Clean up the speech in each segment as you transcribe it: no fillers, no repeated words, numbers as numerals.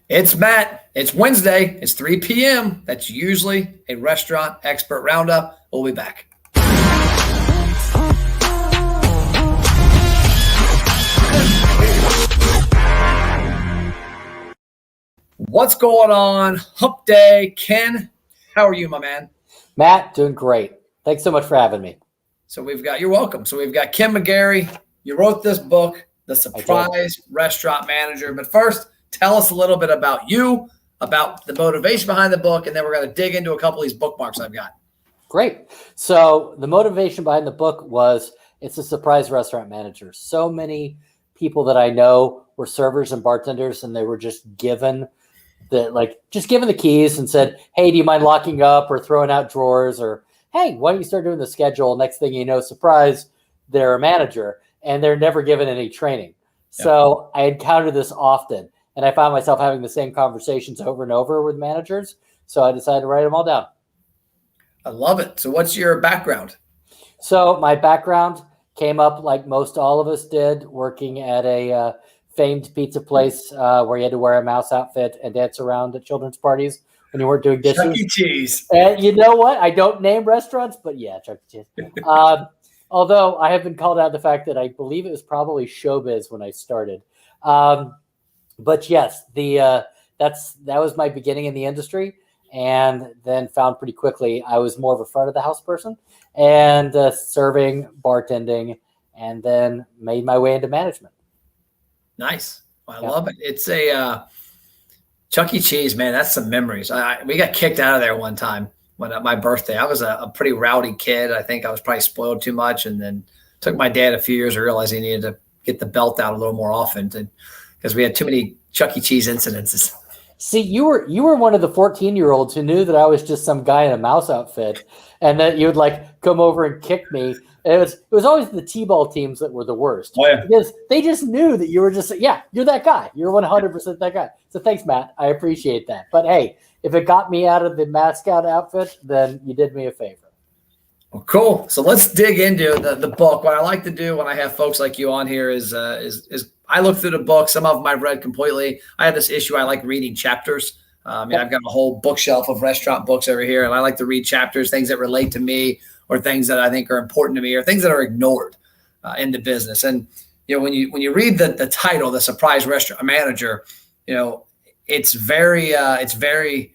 It's Matt. It's Wednesday. It's 3 p.m. That's usually a Restaurant Expert Roundup. We'll be back. What's going on? Hump Day. Ken, how are you, my man? Matt, doing great. Thanks so much for having me. So you're welcome. So we've got Ken McGarrie. You wrote this book, The Surprise Restaurant Manager. But first, tell us a little bit about you, about the motivation behind the book, and then we're going to dig into a couple of these bookmarks I've got. Great. So the motivation behind the book was it's a surprise restaurant manager. So many people that I know were servers and bartenders, and they were just given the keys and said, hey, do you mind locking up or throwing out drawers? Or, hey, why don't you start doing the schedule? Next thing you know, surprise, they're a manager, and they're never given any training. Yeah. So I encountered this often. And I found myself having the same conversations over and over with managers. So I decided to write them all down. I love it. So what's your background? So my background came up like most all of us did, working at a famed pizza place where you had to wear a mouse outfit and dance around at children's parties when you weren't doing dishes. Chuck E. Cheese. And you know what? I don't name restaurants, but yeah, Chuck E. Cheese. Although I have been called out the fact that I believe it was probably showbiz when I started. But yes, that was my beginning in the industry, and then found pretty quickly I was more of a front of the house person and serving, bartending, and then made my way into management. Nice. I love it. It's a Chuck E. Cheese, man. That's some memories. We got kicked out of there one time when at my birthday. I was a pretty rowdy kid. I think I was probably spoiled too much, and then took my dad a few years to realize he needed to get the belt out a little more often because we had too many Chuck E. Cheese incidences. See, you were one of the 14-year-olds who knew that I was just some guy in a mouse outfit, and that you would come over and kick me. And it was always the T-ball teams that were the worst. Oh, yeah. Because they just knew that you were you're that guy. You're 100% that guy. So thanks, Matt. I appreciate that. But hey, if it got me out of the mascot outfit, then you did me a favor. Well, cool. So let's dig into the book. What I like to do when I have folks like you on here is I look through the book. Some of them I've read completely. I have this issue. I like reading chapters. I've got a whole bookshelf of restaurant books over here, and I like to read chapters, things that relate to me or things that I think are important to me or things that are ignored in the business. And, when you read the title, The Surprise Restaurant Manager, it's very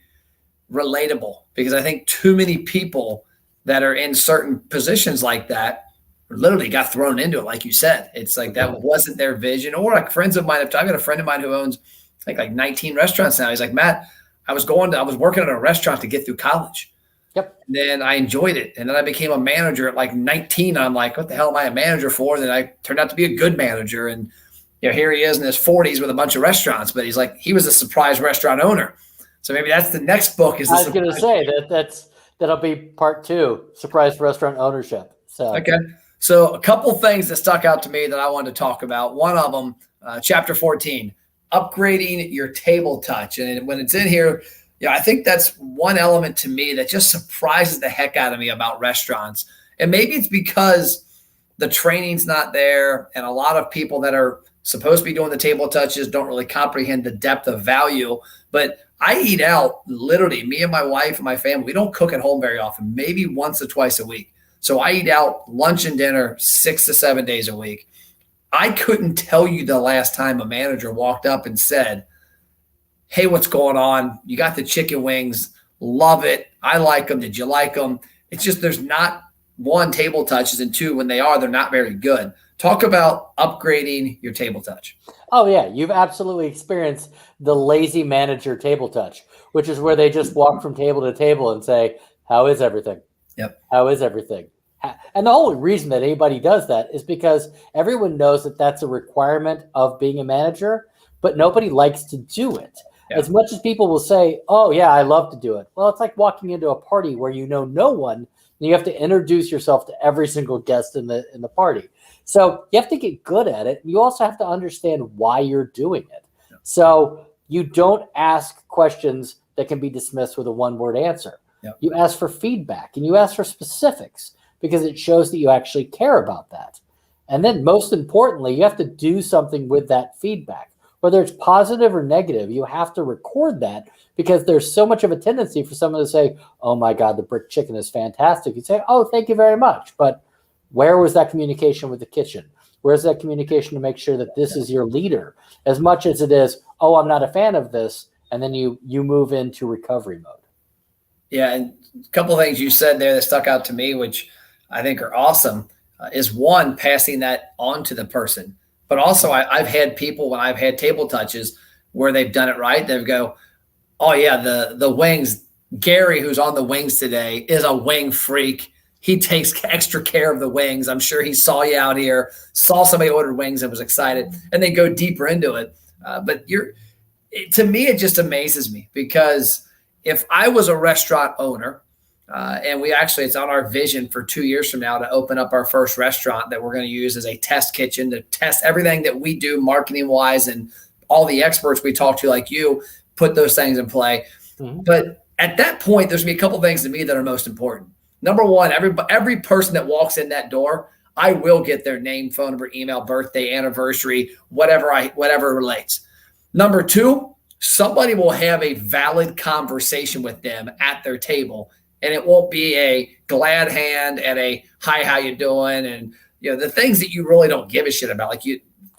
relatable because I think too many people that are in certain positions like that literally got thrown into it. Like you said, it's like that wasn't their vision. Or like friends of mine, I've got a friend of mine who owns like 19 restaurants now. He's like, Matt, I was working at a restaurant to get through college. Yep. And then I enjoyed it. And then I became a manager at like 19. I'm like, what the hell am I a manager for? And then I turned out to be a good manager. And here he is in his 40s with a bunch of restaurants, but he's like, he was a surprise restaurant owner. So maybe that's the next book. I was going to say that'll be part 2, surprise restaurant ownership. So okay. So a couple things that stuck out to me that I wanted to talk about. One of them, chapter 14, upgrading your table touch. And when it's in here, I think that's one element to me that just surprises the heck out of me about restaurants. And maybe it's because the training's not there, and a lot of people that are supposed to be doing the table touches don't really comprehend the depth of value. But I eat out, literally, me and my wife and my family. We don't cook at home very often, maybe once or twice a week. So I eat out lunch and dinner 6 to 7 days a week. I couldn't tell you the last time a manager walked up and said, hey, what's going on? You got the chicken wings. Love it. I like them. Did you like them? It's just there's not one, table touches, and two, when they are, they're not very good. Talk about upgrading your table touch. Oh, yeah. You've absolutely experienced the lazy manager table touch, which is where they just walk from table to table and say, how is everything? Yep. How is everything? And the whole reason that anybody does that is because everyone knows that that's a requirement of being a manager, but nobody likes to do it. Yeah. As much as people will say, oh, yeah, I love to do it. Well, it's like walking into a party where you know no one, and you have to introduce yourself to every single guest in the party. So you have to get good at it. You also have to understand why you're doing it. Yeah. So you don't ask questions that can be dismissed with a one-word answer. Yeah. You ask for feedback, and you ask for specifics because it shows that you actually care about that. And then most importantly, you have to do something with that feedback. whether it's positive or negative, you have to record that, because there's so much of a tendency for someone to say, oh my God, the brick chicken is fantastic. You'd say, oh, thank you very much. But where was that communication with the kitchen? Where's that communication to make sure that this is your leader, as much as it is, oh, I'm not a fan of this, and then you move into recovery mode? Yeah, and a couple of things you said there that stuck out to me, which I think are awesome, is one, passing that on to the person. But also I've had people, when I've had table touches where they've done it right, they go, oh yeah, the wings, Gary, who's on the wings today, is a wing freak. He takes extra care of the wings. I'm sure he saw you out here, saw somebody ordered wings and was excited, and they go deeper into it. But to me, it just amazes me, because if I was a restaurant owner, and it's on our vision for 2 years from now to open up our first restaurant that we're going to use as a test kitchen to test everything that we do marketing wise, and all the experts we talk to like you put those things in play. Mm-hmm. But at that point, there's going to be a couple of things to me that are most important. Number one, every person that walks in that door, I will get their name, phone number, email, birthday, anniversary, whatever relates. Number two, somebody will have a valid conversation with them at their table, and it won't be a glad hand and a hi, how you doing, and the things that you really don't give a shit about. Like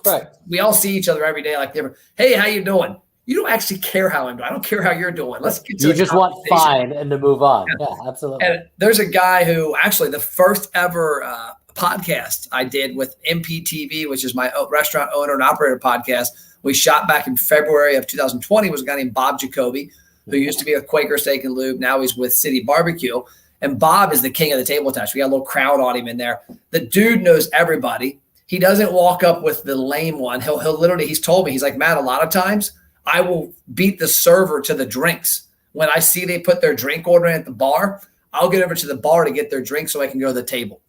right. We all see each other every day. Like, hey, how you doing? You don't actually care how I'm doing. I don't care how you're doing. Let's get to You just want fine and to move on. Yeah, absolutely. And there's a guy who actually the first ever podcast I did with MPTV, which is my restaurant owner and operator podcast, we shot back in February of 2020, was a guy named Bob Jacoby, who used to be with Quaker Steak and Lube. Now he's with City Barbecue. And Bob is the king of the table touch. We got a little crowd on him in there. The dude knows everybody. He doesn't walk up with the lame one. He'll literally, he's told me, he's like, Matt, a lot of times I will beat the server to the drinks. When I see they put their drink order in at the bar, I'll get over to the bar to get their drink so I can go to the table.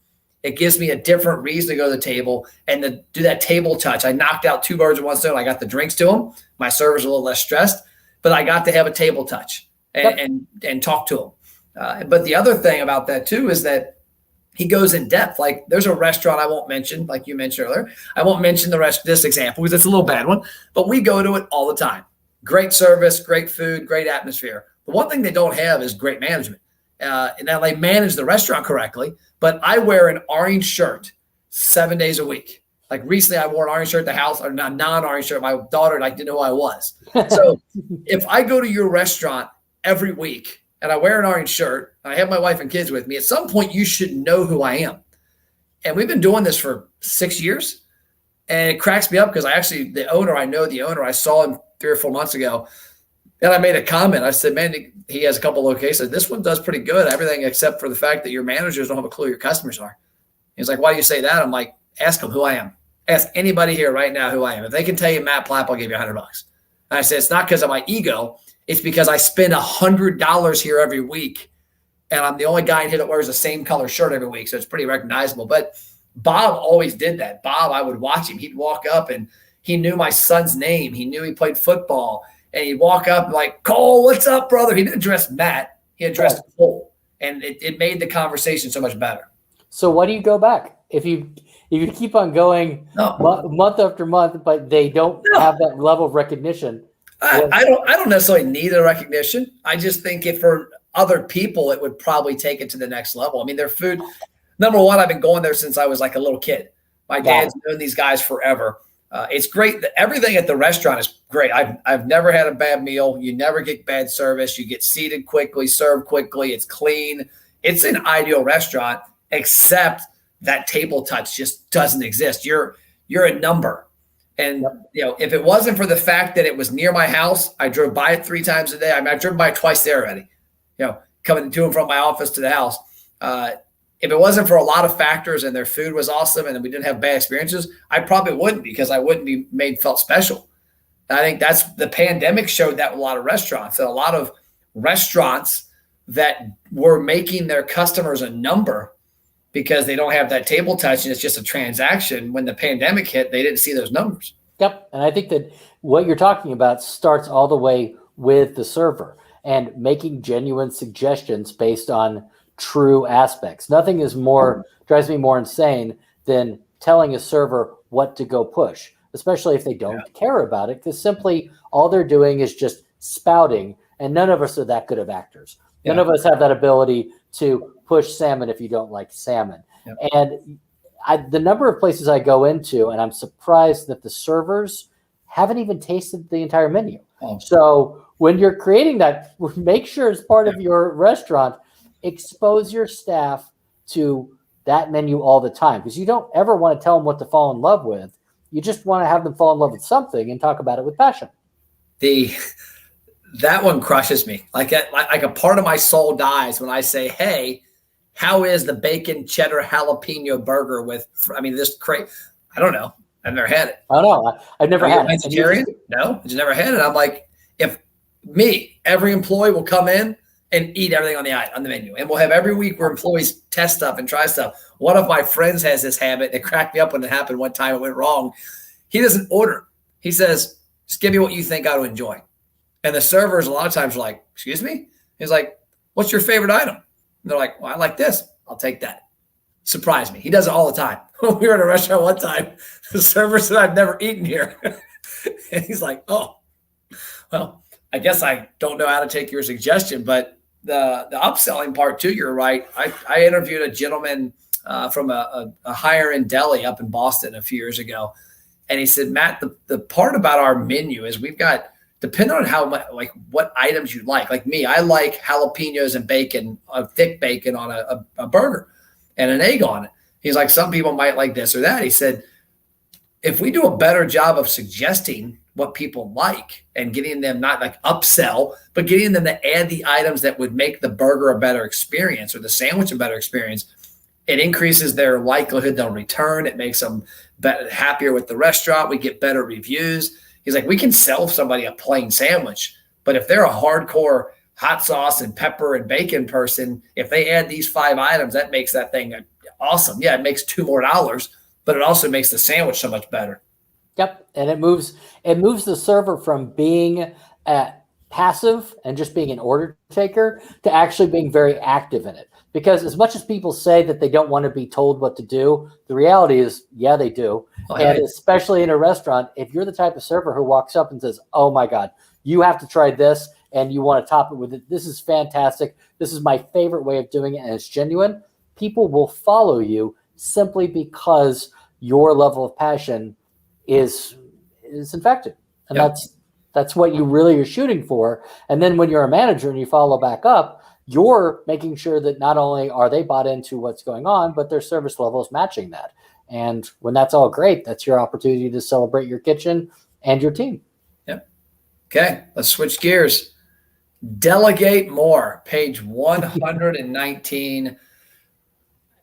It gives me a different reason to go to the table and to do that table touch. I knocked out 2 birds with one stone. I got the drinks to them. My server's a little less stressed, but I got to have a table touch and talk to them. But the other thing about that too is that he goes in depth. Like there's a restaurant I won't mention, like you mentioned earlier. I won't mention this example because it's a little bad one, but we go to it all the time. Great service, great food, great atmosphere. The one thing they don't have is great management. And now they manage the restaurant correctly, but I wear an orange shirt 7 days a week. Like recently I wore an orange shirt at the house, or a non-orange shirt. My daughter didn't know who I was. So if I go to your restaurant every week and I wear an orange shirt, and I have my wife and kids with me, at some point you should know who I am. And we've been doing this for 6 years. And it cracks me up because I know the owner. I saw him 3 or 4 months ago. And I made a comment. I said, man, he has a couple locations. This one does pretty good, everything except for the fact that your managers don't have a clue who your customers are. He's like, why do you say that? I'm like, ask them who I am. Ask anybody here right now who I am. If they can tell you Matt Plapp, I'll give you $100. And I said, it's not because of my ego. It's because I spend $100 here every week. And I'm the only guy in here that wears the same color shirt every week. So it's pretty recognizable. But Bob always did that. Bob, I would watch him. He'd walk up and he knew my son's name. He knew he played football. And he'd walk up like, Cole, what's up, brother? He didn't address Matt. He addressed Cole. And it made the conversation so much better. So why do you go back? If you keep on going month after month, but they don't have that level of recognition. I don't necessarily need a recognition. I just think if for other people, it would probably take it to the next level. I mean, their food, number one, I've been going there since I was like a little kid. My dad's known these guys forever. It's great. Everything at the restaurant is great. I've never had a bad meal. You never get bad service. You get seated quickly, served quickly. It's clean. It's an ideal restaurant, except that table touch just doesn't exist. You're a number. And, if it wasn't for the fact that it was near my house, I drove by it 3 times a day. I mean, I've driven by it twice there already, coming to and from my office to the house. If it wasn't for a lot of factors and their food was awesome and we didn't have bad experiences, I probably wouldn't, because I wouldn't be felt special. And I think that's the pandemic showed that with a lot of restaurants. That a lot of restaurants that were making their customers a number because they don't have that table touch and it's just a transaction. When the pandemic hit, they didn't see those numbers. Yep. And I think that what you're talking about starts all the way with the server and making genuine suggestions based on true aspects. Nothing is drives me more insane than telling a server what to go push. especially if they don't care about it, because simply all they're doing is just spouting, and none of us are that good of actors. None of us have that ability to push salmon if you don't like salmon. And the number of places I go into, and I'm surprised that the servers haven't even tasted the entire menu. So when you're creating that, make sure as part of your restaurant, expose your staff to that menu all the time, because you don't ever want to tell them what to fall in love with. You just want to have them fall in love with something and talk about it with passion. That one crushes me. Like a part of my soul dies when I say, hey, how is the bacon cheddar jalapeno burger with, this crate? I don't know. I've never had it. Oh, no. I've never had it. Vegetarian? No, I've never had it. I'm like, every employee will come in and eat everything on the menu. And we'll have every week where employees test stuff and try stuff. One of my friends has this habit. It cracked me up when it happened one time. It went wrong. He doesn't order. He says, just give me what you think I would enjoy. And the servers a lot of times are like, excuse me? He's like, what's your favorite item? And they're like, well, I like this. I'll take that. Surprise me. He does it all the time. We were in a restaurant one time. The server said, I've never eaten here. And he's like, oh, well, I guess I don't know how to take your suggestion, but the upselling part too, you're right. I interviewed a gentleman from a higher end deli up in Boston a few years ago. And he said, Matt, the part about our menu is we've got, depending on how much, like what items you like me, I like jalapenos and bacon, thick bacon on a burger and an egg on it. He's like, some people might like this or that. He said, if we do a better job of suggesting what people like and getting them not like upsell, but getting them to add the items that would make the burger a better experience or the sandwich a better experience, it increases their likelihood they'll return. It makes them happier with the restaurant. We get better reviews. He's like, we can sell somebody a plain sandwich, but if they're a hardcore hot sauce and pepper and bacon person, if they add these 5 items, that makes that thing awesome. Yeah, it makes $2 more, but it also makes the sandwich so much better. Yep, and it moves the server from being passive and just being an order taker to actually being very active in it. Because as much as people say that they don't want to be told what to do, the reality is, yeah, they do. And especially in a restaurant, if you're the type of server who walks up and says, oh my God, you have to try this and you want to top it with it, this is fantastic, this is my favorite way of doing it, and it's genuine, people will follow you simply because your level of passion is infected. And that's what you really are shooting for. And then when you're a manager and you follow back up, you're making sure that not only are they bought into what's going on, but their service level is matching that. And when that's all great, that's your opportunity to celebrate your kitchen and your team. Yep. Okay, let's switch gears. Delegate more, page 119.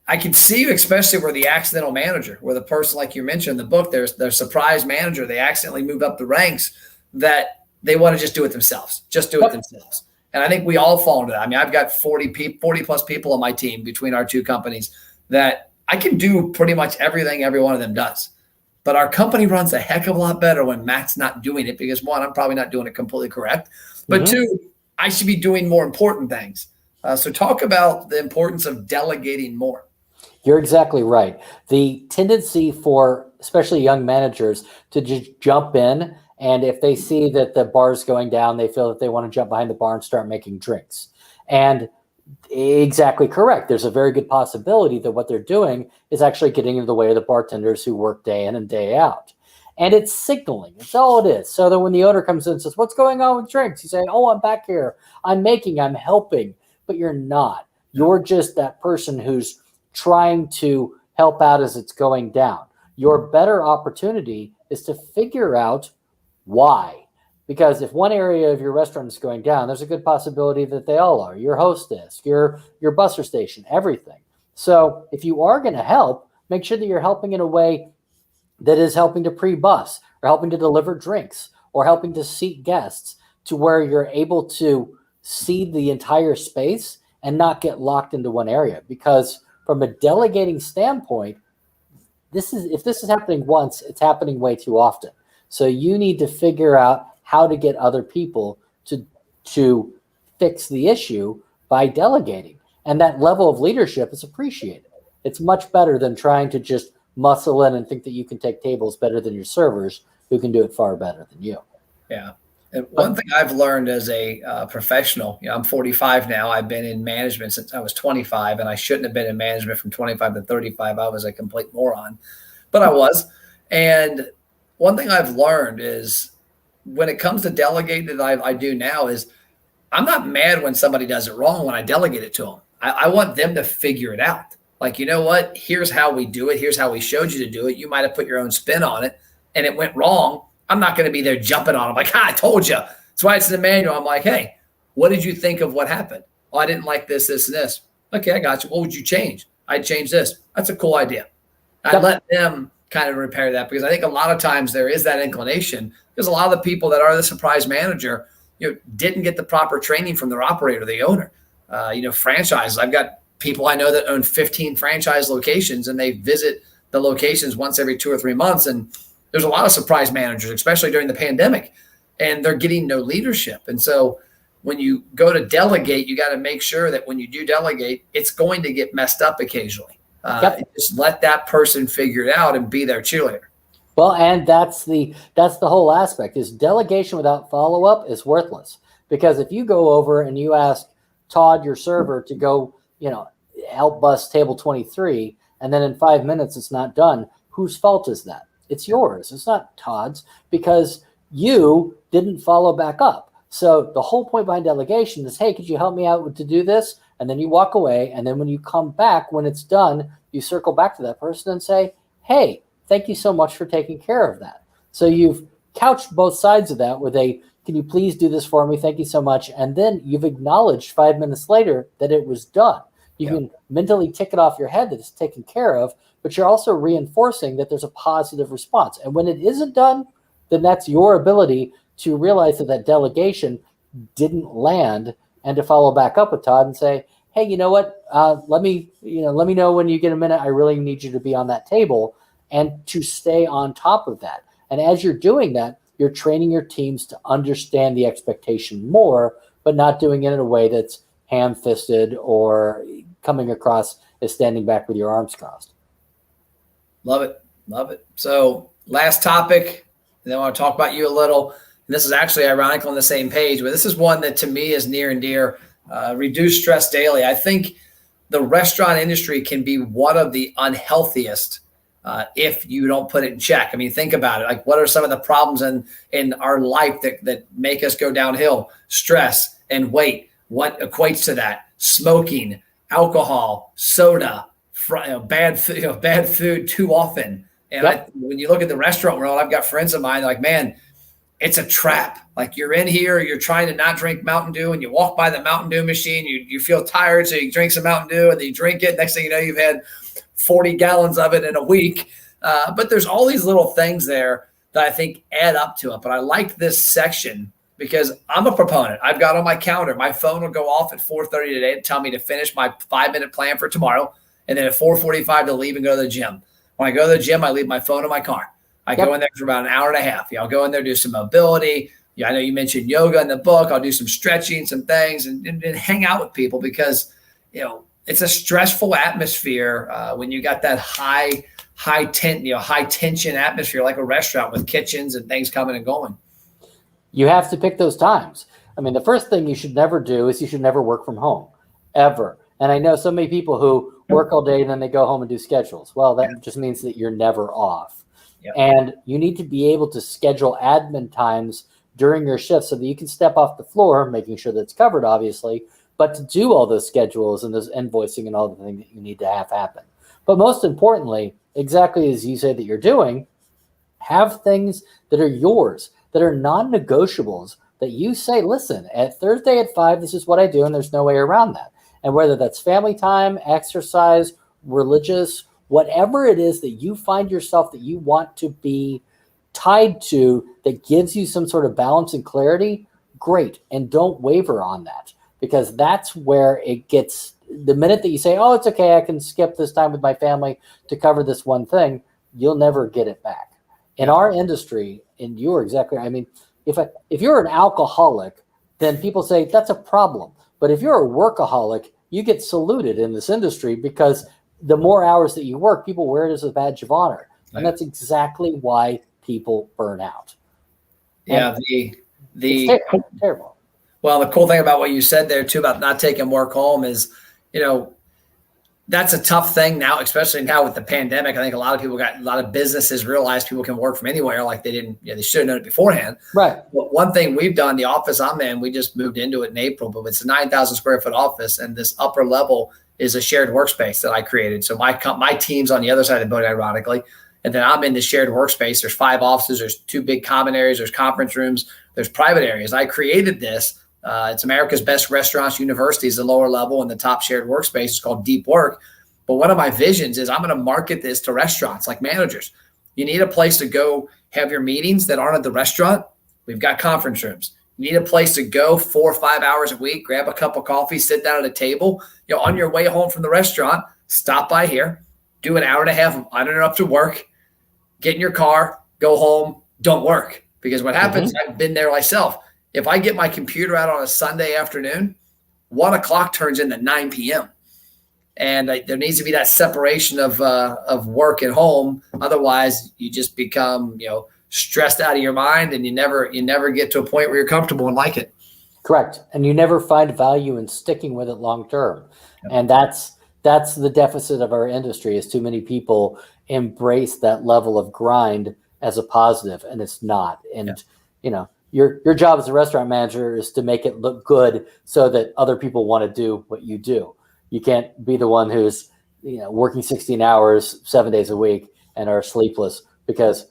I can see you, especially where the accidental manager, where the person, like you mentioned in the book, there's their surprise manager, they accidentally move up the ranks, that they want to just do it themselves. And I think we all fall into that. I mean, I've got 40 plus people on my team between our two companies that I can do pretty much everything every one of them does. But our company runs a heck of a lot better when Matt's not doing it, because one, I'm probably not doing it completely correct. But two, I should be doing more important things. So talk about the importance of delegating more. You're exactly right. The tendency for especially young managers to just jump in, and if they see that the bar's going down, they feel that they want to jump behind the bar and start making drinks. And exactly correct. There's a very good possibility that what they're doing is actually getting in the way of the bartenders who work day in and day out. And it's signaling. It's all it is. So that when the owner comes in and says, what's going on with drinks? You say, oh, I'm back here. I'm helping. But you're not. You're just that person who's trying to help out as it's going down. Your better opportunity is to figure out why. Because if one area of your restaurant is going down, there's a good possibility that they all are. Your host desk, your busser station, everything. So if you are going to help, make sure that you're helping in a way that is helping to pre-bus or helping to deliver drinks or helping to seat guests to where you're able to see the entire space and not get locked into one area. Because from a delegating standpoint, if this is happening once, it's happening way too often. So you need to figure out how to get other people to fix the issue by delegating. And that level of leadership is appreciated. It's much better than trying to just muscle in and think that you can take tables better than your servers who can do it far better than you. Yeah. And one thing I've learned as a professional, I'm 45 now. I've been in management since I was 25, and I shouldn't have been in management from 25 to 35. I was a complete moron, but I was. And one thing I've learned is when it comes to delegating that I do now is I'm not mad when somebody does it wrong when I delegate it to them. I want them to figure it out. Like, you know what? Here's how we do it. Here's how we showed you to do it. You might have put your own spin on it and it went wrong. I'm not going to be there jumping on them like, I told you. That's why it's in the manual. I'm like, hey, what did you think of what happened? Oh, I didn't like this, this, and this. Okay, I got you. What would you change? I'd change this. That's a cool idea. I let them kind of repair that because I think a lot of times there is that inclination because a lot of the people that are the surprise manager, didn't get the proper training from their operator, the owner. Franchises. I've got people I know that own 15 franchise locations and they visit the locations once every 2 or 3 months. And there's a lot of surprise managers, especially during the pandemic, and they're getting no leadership. And so when you go to delegate, you got to make sure that when you do delegate, it's going to get messed up occasionally. Just let that person figure it out and be their cheerleader. Well, and that's the whole aspect is delegation without follow-up is worthless. Because if you go over and you ask Todd, your server, to go, help bus table 23, and then in 5 minutes it's not done, whose fault is that? It's yours. It's not Todd's because you didn't follow back up. So the whole point behind delegation is, hey, could you help me out to do this? And then you walk away. And then when you come back, when it's done, you circle back to that person and say, hey, thank you so much for taking care of that. So you've couched both sides of that with can you please do this for me? Thank you so much. And then you've acknowledged 5 minutes later that it was done. You can mentally tick it off your head that it's taken care of, but you're also reinforcing that there's a positive response. And when it isn't done, then that's your ability to realize that delegation didn't land and to follow back up with Todd and say, hey, you know what? Let me know when you get a minute. I really need you to be on that table and to stay on top of that. And as you're doing that, you're training your teams to understand the expectation more, but not doing it in a way that's ham-fisted or coming across as standing back with your arms crossed. Love it. Love it. So last topic, and then I want to talk about you a little. And this is actually ironical on the same page, but this is one that to me is near and dear. Reduce stress daily. I think the restaurant industry can be one of the unhealthiest if you don't put it in check. I mean, think about it. Like, what are some of the problems in our life that make us go downhill? Stress and weight. What equates to that? Smoking, alcohol, soda, bad food too often. And when you look at the restaurant world, I've got friends of mine like, man, it's a trap. Like, you're in here, you're trying to not drink Mountain Dew, and you walk by the Mountain Dew machine, you feel tired, so you drink some Mountain Dew, and then you drink it. Next thing you know, you've had 40 gallons of it in a week. But there's all these little things there that I think add up to it. But I like this section because I'm a proponent. I've got on my calendar, my phone will go off at 4:30 today to tell me to finish my 5-minute plan for tomorrow, and then at 4:45 to leave and go to the gym. When I go to the gym, I leave my phone in my car. I go in there for about an hour and a half. I'll go in there, do some mobility. I know you mentioned yoga in the book. I'll do some stretching, some things, and hang out with people because, it's a stressful atmosphere when you got that high tension atmosphere like a restaurant with kitchens and things coming and going. You have to pick those times. I mean, the first thing you should never do is you should never work from home, ever. And I know so many people who work all day and then they go home and do schedules. Well, that just means that you're never off. Yep. And you need to be able to schedule admin times during your shift so that you can step off the floor, making sure that it's covered, obviously, but to do all those schedules and those invoicing and all the things that you need to have happen. But most importantly, exactly as you say that you're doing, have things that are yours, that are non-negotiables, that you say, listen, at Thursday at 5, this is what I do, and there's no way around that. And whether that's family time, exercise, religious, whatever it is that you find yourself that you want to be tied to that gives you some sort of balance and clarity, great. And don't waver on that, because that's where it gets, the minute that you say, oh, it's okay, I can skip this time with my family to cover this one thing, you'll never get it back. In our industry, and you're exactly, I mean, if you're an alcoholic, then people say that's a problem. But if you're a workaholic, you get saluted in this industry because the more hours that you work, people wear it as a badge of honor. Right. And that's exactly why people burn out. Yeah, it's terrible. Well, the cool thing about what you said there too about not taking work home is, that's a tough thing now, especially now with the pandemic. I think a lot of businesses realize people can work from anywhere like they didn't, they should have known it beforehand. Right. But one thing we've done, the office I'm in, we just moved into it in April, but it's a 9,000 square foot office. And this upper level is a shared workspace that I created. So my team's on the other side of the building, ironically. And then I'm in the shared workspace. There's 5 offices. There's 2 big common areas. There's conference rooms. There's private areas. I created this. It's America's Best Restaurants University is the lower level, and the top shared workspace is called Deep Work. But one of my visions is I'm going to market this to restaurants like managers. You need a place to go have your meetings that aren't at the restaurant. We've got conference rooms. You need a place to go 4 or 5 hours a week, grab a cup of coffee, sit down at a table. On your way home from the restaurant, stop by here, do an hour and a half of uninterrupted work, get in your car, go home, don't work. Because what happens, I've been there myself. If I get my computer out on a Sunday afternoon, 1 o'clock turns into 9 p.m. And there needs to be that separation of work and home. Otherwise, you just become, stressed out of your mind, and you never get to a point where you're comfortable and like it. Correct. And you never find value in sticking with it long term. Yep. And that's the deficit of our industry, is too many people embrace that level of grind as a positive, and it's not. And, your job as a restaurant manager is to make it look good so that other people want to do what you do. You can't be the one who's, working 16 hours, 7 days a week and are sleepless, because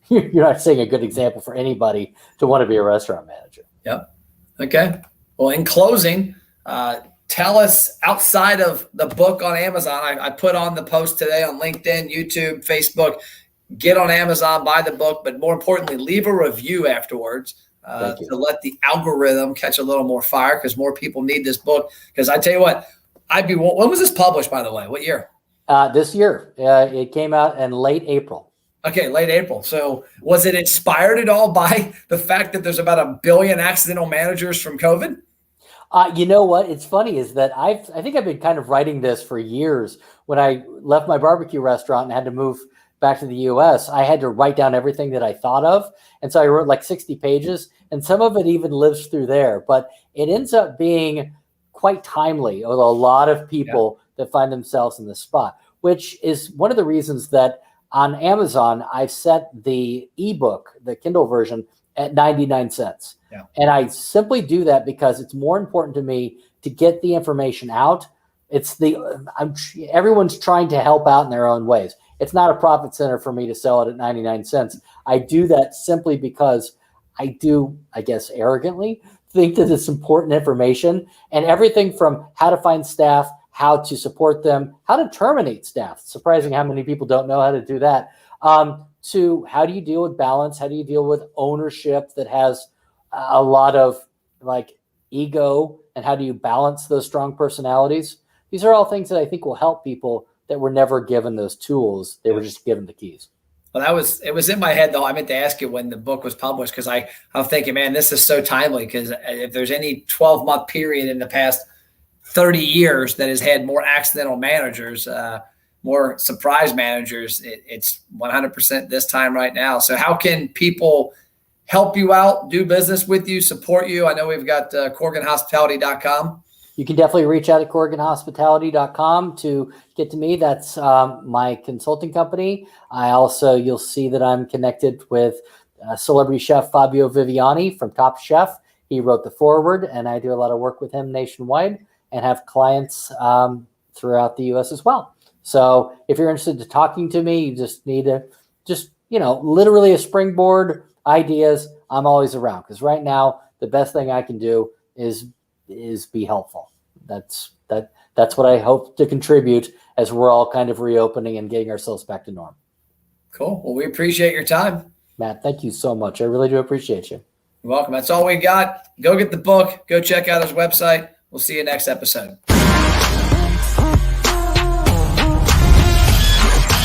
you're not setting a good example for anybody to want to be a restaurant manager. Yep. Okay. Well, in closing, tell us, outside of the book on Amazon, I put on the post today on LinkedIn, YouTube, Facebook. Get on Amazon, buy the book, but more importantly, leave a review afterwards to let the algorithm catch a little more fire, because more people need this book. Because I tell you what, when was this published, by the way? What year? This year. It came out in late April. Okay, late April. So was it inspired at all by the fact that there's about 1 billion accidental managers from COVID? You know what? It's funny is that I think I've been kind of writing this for years. When I left my barbecue restaurant and had to move back to the US, I had to write down everything that I thought of. And so I wrote like 60 pages, and some of it even lives through there, but it ends up being quite timely with a lot of people that find themselves in this spot, which is one of the reasons that on Amazon, I've set the ebook, the Kindle version, at 99 cents. Yeah. And I simply do that because it's more important to me to get the information out. Everyone's trying to help out in their own ways. It's not a profit center for me to sell it at 99 cents. I do that simply because I do, I guess, arrogantly think that it's important information, and everything from how to find staff, how to support them, how to terminate staff. It's surprising how many people don't know how to do that. To how do you deal with balance? How do you deal with ownership that has a lot of ego, and how do you balance those strong personalities? These are all things that I think will help people that were never given those tools. They were just given the keys. Well, it was in my head, though. I meant to ask you when the book was published, because I'm thinking, man, this is so timely, because if there's any 12-month period in the past 30 years that has had more accidental managers, more surprise managers, it's 100% this time right now. So how can people help you out, do business with you, support you? I know we've got KorgenHospitality.com. You can definitely reach out at KorgenHospitality.com to get to me. That's my consulting company. You'll see that I'm connected with celebrity chef Fabio Viviani from Top Chef. He wrote the foreword, and I do a lot of work with him nationwide and have clients throughout the U.S. as well. So if you're interested in talking to me, you just need to literally a springboard, ideas. I'm always around, because right now the best thing I can do is be helpful. That's what I hope to contribute as we're all kind of reopening and getting ourselves back to norm. Cool. Well, we appreciate your time, Matt. Thank you so much. I really do appreciate you. You're welcome. That's all we got. Go get the book. Go check out his website. We'll see you next episode.